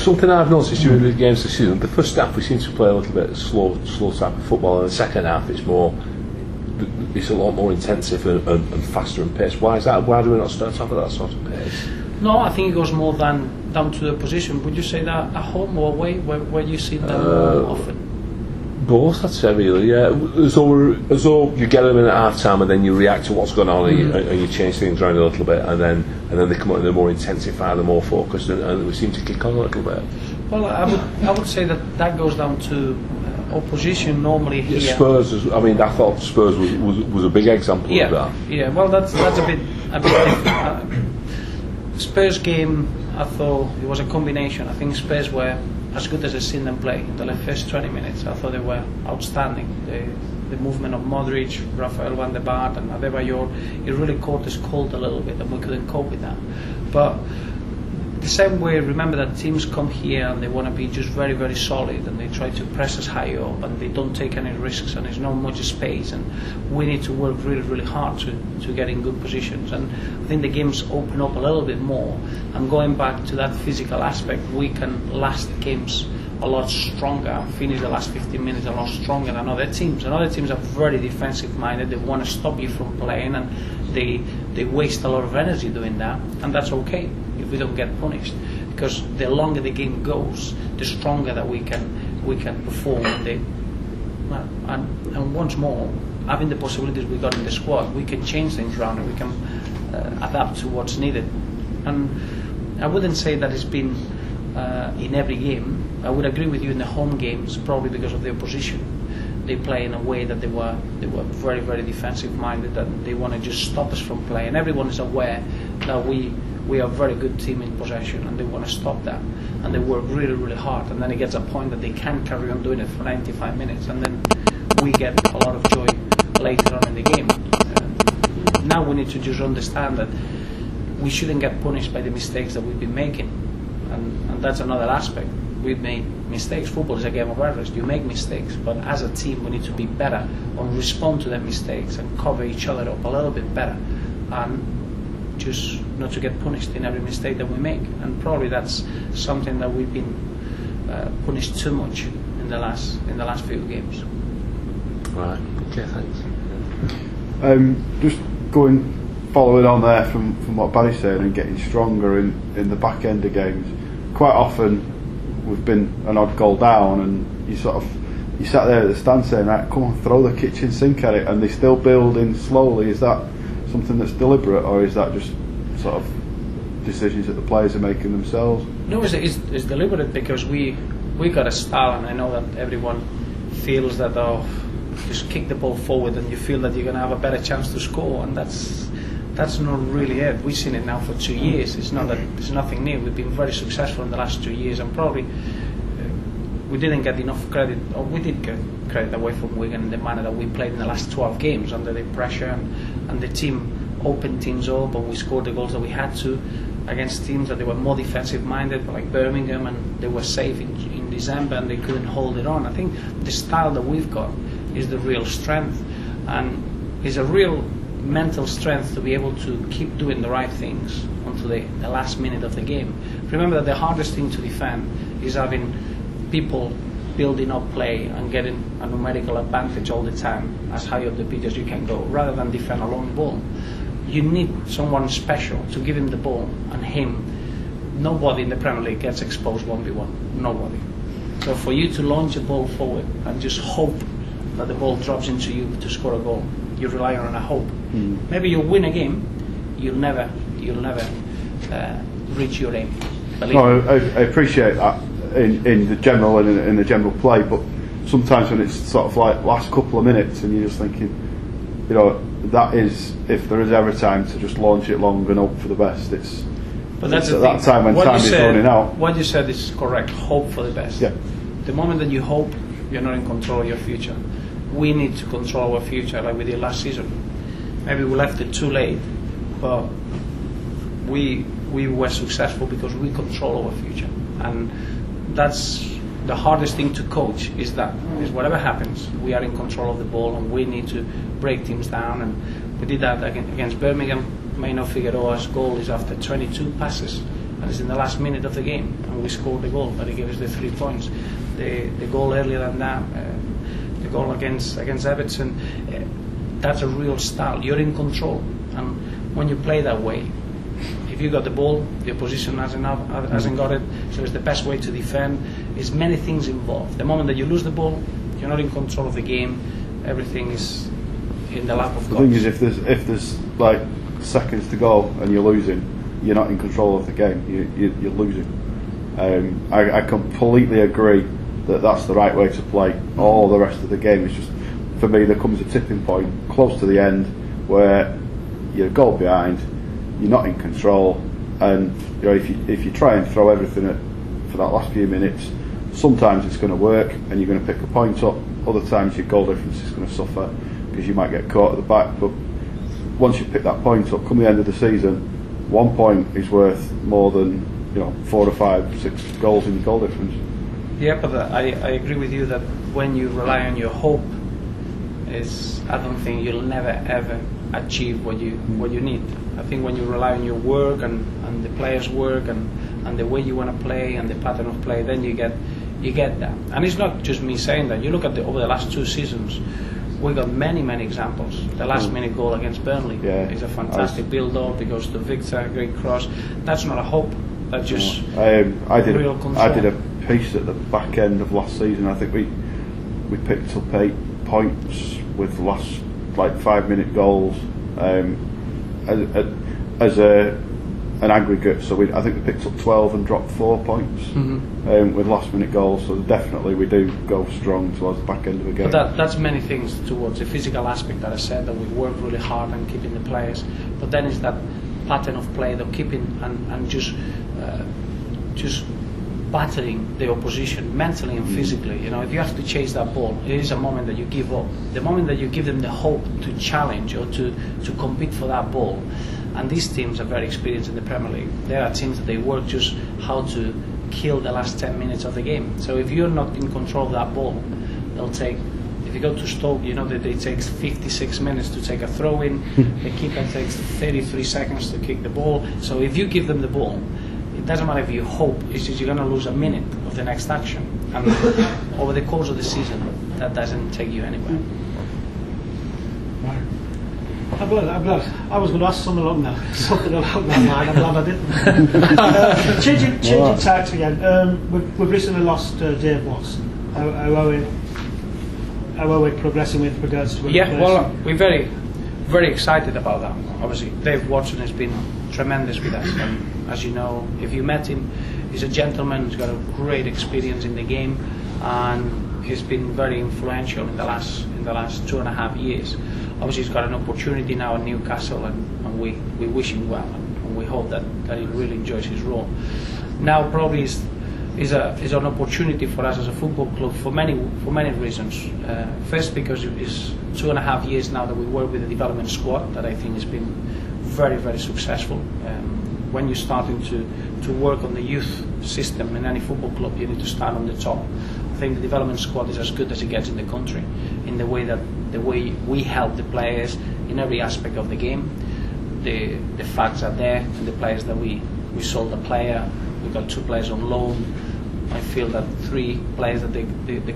something I've noticed during the games this season, the first half we seem to play a little bit slow type of football, and the second half it's a lot more intensive and faster and paced. Why is that? Why do we not start off at that sort of pace? No, I think it goes more down to the position. Would you say that at home or away, where you see them more often? Both, I'd say, really. Yeah, as though you get them in at half time and then you react to what's going on and you change things around a little bit, and then they come out and they're more intensified, they're more focused, and we seem to kick on a little bit. Well, I would say that goes down to opposition normally here. Yeah, Spurs, I thought Spurs was a big example of that. Yeah, well, that's a bit different. Spurs game, I thought it was a combination. I think Spurs were as good as I've seen them play in the first 20 minutes. I thought they were outstanding. The movement of Modric, Rafael van der Vaart and Adebayor, it really caught us cold a little bit, and we couldn't cope with that. But the same way, remember that teams come here and they want to be just very, very solid, and they try to press us high up, and they don't take any risks, and there's not much space, and we need to work really, really hard to get in good positions. And I think the games open up a little bit more, and going back to that physical aspect, we can last games a lot stronger, finish the last 15 minutes a lot stronger than other teams. And other teams are very defensive minded, they want to stop you from playing, and they waste a lot of energy doing that, and that's okay if we don't get punished, because the longer the game goes, the stronger that we can perform. And once more, having the possibilities we got in the squad, we can change things around and we can adapt to what's needed. And I wouldn't say that it's been in every game. I would agree with you in the home games, probably because of the opposition. They play in a way that they were very, very defensive minded, that they want to just stop us from playing. Everyone is aware that we are a very good team in possession, and they want to stop that, and they work really, really hard, and then it gets a point that they can carry on doing it for 95 minutes, and then we get a lot of joy later on in the game. Now we need to just understand that we shouldn't get punished by the mistakes that we've been making, and that's another aspect. We've made mistakes. Football is a game of errors. You make mistakes, but as a team we need to be better on respond to them mistakes and cover each other up a little bit better, and just not to get punished in every mistake that we make. And probably that's something that we've been punished too much in the last few games. Right. Okay. Thanks. Just following on there from what Barry's saying, and getting stronger in the back end of games. Quite often we've been an odd goal down, and you sat there at the stand saying, right, come on, throw the kitchen sink at it, and they still build in slowly. Is that something that's deliberate, or is that just sort of decisions that the players are making themselves? No, it's deliberate, because we got a style, and I know that everyone feels that just kick the ball forward and you feel that you're going to have a better chance to score, and that's not really it. We've seen it now for 2 years. It's not that there's nothing new. We've been very successful in the last 2 years, and probably we didn't get enough credit, or we did get credit away from Wigan in the manner that we played in the last 12 games under the pressure, and the team opened teams up, and we scored the goals that we had to against teams that they were more defensive minded, like Birmingham, and they were safe in December and they couldn't hold it on. I think the style that we've got is the real strength, and is a real mental strength to be able to keep doing the right things until the last minute of the game. Remember that the hardest thing to defend is having people building up play and getting a numerical advantage all the time as high up the pitch as you can go, rather than defend a long ball. You need someone special to give him the ball, and nobody in the Premier League gets exposed 1v1, nobody. So for you to launch a ball forward and just hope that the ball drops into you to score a goal, you're relying on a hope. Maybe you'll win a game, you'll never reach your aim. No, I appreciate that in the general and in the general play, but sometimes when it's sort of like last couple of minutes and you're just thinking, that is, if there is ever time to just launch it long and hope for the best, but that's at that time when time is running out. What you said is correct. Hope for the best. Yeah. The moment that you hope, you're not in control of your future. We need to control our future like we did last season. Maybe we left it too late, but we were successful because we control our future, and that's the hardest thing to coach. Is whatever happens, we are in control of the ball, and we need to break teams down. And we did that against Birmingham. Maino Figueroa's goal is after 22 passes, and it's in the last minute of the game, and we scored the goal, but it gave us the 3 points. The goal earlier than that, the goal against Everton, that's a real style. You're in control, and when you play that way, if you got the ball, the opposition hasn't got it, so it's the best way to defend. There's many things involved. The moment that you lose the ball, you're not in control of the game. Everything is in the lap of God. The thing is, if there's like seconds to go and you're losing, you're not in control of the game. You're losing. I completely agree that that's the right way to play. All the rest of the game is just, for me, there comes a tipping point close to the end where you're a goal behind, you're not in control, and you know, if you try and throw everything for that last few minutes, sometimes it's going to work and you're going to pick a point up. Other times your goal difference is going to suffer because you might get caught at the back. But once you pick that point up, come the end of the season, 1 point is worth more than 4 or 5, 6 goals in goal difference. Yeah, but I agree with you that when you rely on your hope, I don't think you'll never ever achieve what you need. I think when you rely on your work and the players' work and the way you want to play and the pattern of play, then you get that. And it's not just me saying that. You look at over the last 2 seasons, we got many examples. The last minute goal against Burnley is a fantastic build-up. It goes to Victor, great cross. That's not a hope. That's just real control. I did a piece at the back end of last season. I think we picked up 8 points with last 5-minute goals as an aggregate. So I think we picked up 12 and dropped 4 points with last-minute goals. So definitely we do go strong towards the back end of the game. But that's many things towards the physical aspect that I said, that we work really hard on keeping the players. But then it's that pattern of play, the keeping and just battering the opposition mentally and physically. If you have to chase that ball, it is a moment that you give up. The moment that you give them the hope to challenge or to compete for that ball. And these teams are very experienced in the Premier League. There are teams that they work just how to kill the last 10 minutes of the game. So if you're not in control of that ball, they'll take. If you go to Stoke, that it takes 56 minutes to take a throw in. The keeper takes 33 seconds to kick the ball. So if you give them the ball, it doesn't matter if you hope, it's just you're going to lose a minute of the next action. And over the course of the season, that doesn't take you anywhere. I was going to ask something along that line. I'm glad I didn't. Changing tacks again. We've recently lost Dave Watts. How are we progressing with regards to? Yeah, well, we're very excited about that. Obviously, Dave Watson has been tremendous with us, and as you know, if you met him, he's a gentleman. He's got a great experience in the game, and he's been very influential in the last 2.5 years. Obviously, he's got an opportunity now in Newcastle, and we wish him well, and we hope that he really enjoys his role. Now, probably is an opportunity for us as a football club for many reasons. First, because it's 2.5 years now that we work with the development squad, that I think has been very successful. When you're starting to work on the youth system in any football club, you need to start on the top. I think the development squad is as good as it gets in the country, in the way we help the players in every aspect of the game. The facts are there, and the players that we sold a player. We've got 2 players on loan. I feel that 3 players that the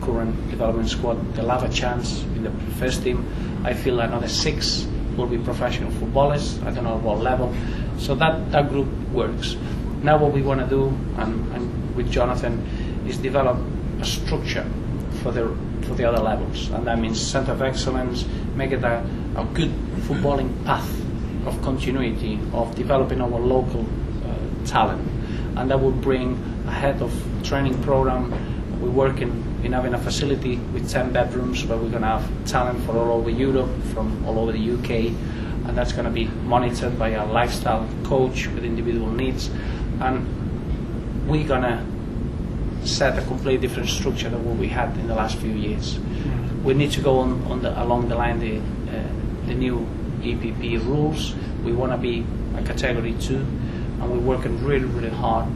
current development squad, they'll have a chance in the first team. I feel another 6 will be professional footballers. I don't know what level. So that group works. Now what we want to do, and with Jonathan, is develop a structure for the other levels, and that means centre of excellence, make it a good footballing path of continuity, of developing our local talent. And that will bring a head of training program. We're working in having a facility with 10 bedrooms where we're going to have talent from all over Europe, from all over the UK, and that's going to be monitored by a lifestyle coach with individual needs. And we're going to set a completely different structure than what we had in the last few years. We need to go along the line the new EPP rules. We want to be a category 2. And we're working really hard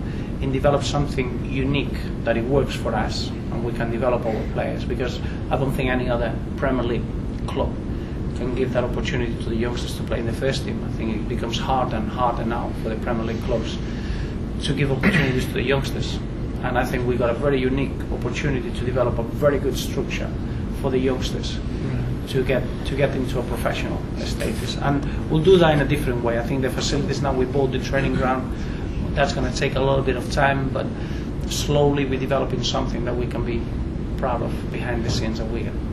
in develop something unique that it works for us, and we can develop our players, because I don't think any other Premier League club can give that opportunity to the youngsters to play in the first team. I think it becomes harder and harder now for the Premier League clubs to give opportunities to the youngsters. And I think we got a very unique opportunity to develop a very good structure for the youngsters to get into a professional status. And we'll do that in a different way. I think the facilities now, we bought the training ground. That's going to take a little bit of time, but slowly we're developing something that we can be proud of behind the scenes at Wigan.